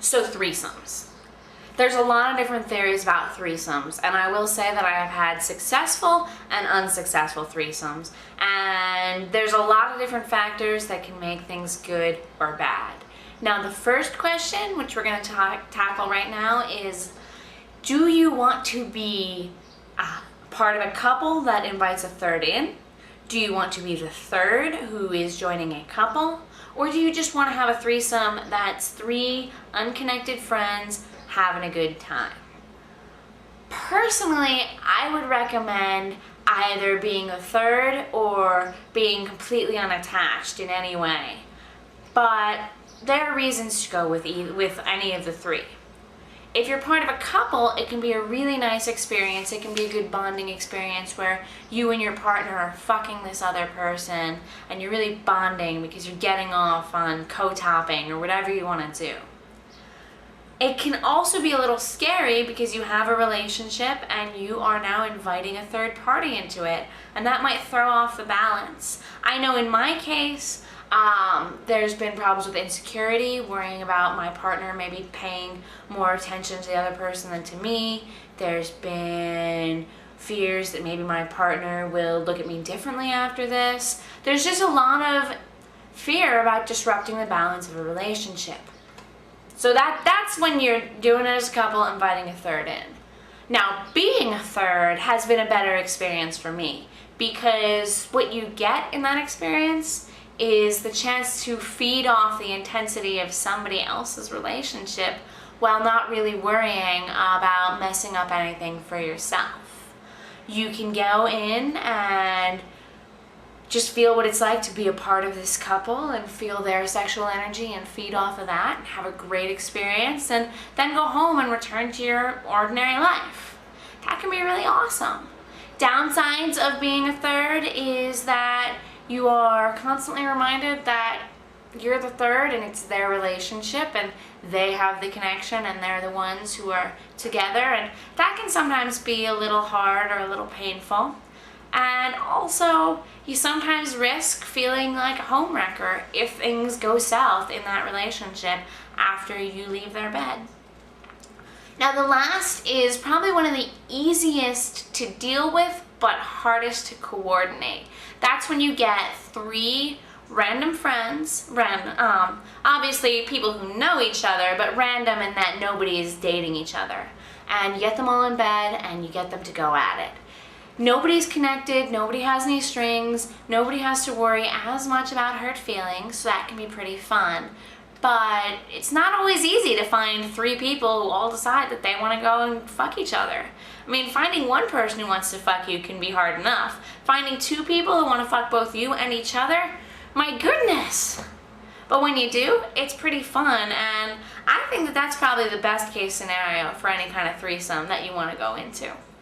So threesomes. There's a lot of different theories about threesomes, and I will say that I have had successful and unsuccessful threesomes, and there's a lot of different factors that can make things good or bad. Now, the first question, which we're going to tackle right now, is do you want to be part of a couple that invites a third in? Do you want to be the third who is joining a couple? Or do you just want to have a threesome that's three unconnected friends having a good time? Personally, I would recommend either being a third or being completely unattached in any way. But there are reasons to go with any of the three. If you're part of a couple, it can be a really nice experience. It can be a good bonding experience where you and your partner are fucking this other person and you're really bonding because you're getting off on co-topping or whatever you want to do. It can also be a little scary because you have a relationship and you are now inviting a third party into it, and that might throw off the balance. I know in my case, there's been problems with insecurity, worrying about my partner maybe paying more attention to the other person than to me. There's been fears that maybe my partner will look at me differently after this. There's just a lot of fear about disrupting the balance of a relationship. So that's when you're doing it as a couple, inviting a third in. Now, being a third has been a better experience for me because what you get in that experience is the chance to feed off the intensity of somebody else's relationship while not really worrying about messing up anything for yourself. You can go in and just feel what it's like to be a part of this couple and feel their sexual energy and feed off of that and have a great experience, and then go home and return to your ordinary life. That can be really awesome. Downsides of being a third is that you are constantly reminded that you're the third and it's their relationship and they have the connection and they're the ones who are together, and that can sometimes be a little hard or a little painful. And also, you sometimes risk feeling like a homewrecker if things go south in that relationship after you leave their bed. Now, the last is probably one of the easiest to deal with but hardest to coordinate. That's when you get three random friends, obviously people who know each other, but random in that nobody is dating each other. And you get them all in bed and you get them to go at it. Nobody's connected, nobody has any strings, nobody has to worry as much about hurt feelings, so that can be pretty fun. But it's not always easy to find three people who all decide that they want to go and fuck each other. I mean, finding one person who wants to fuck you can be hard enough. Finding two people who want to fuck both you and each other? My goodness! But when you do, it's pretty fun, and I think that that's probably the best case scenario for any kind of threesome that you want to go into.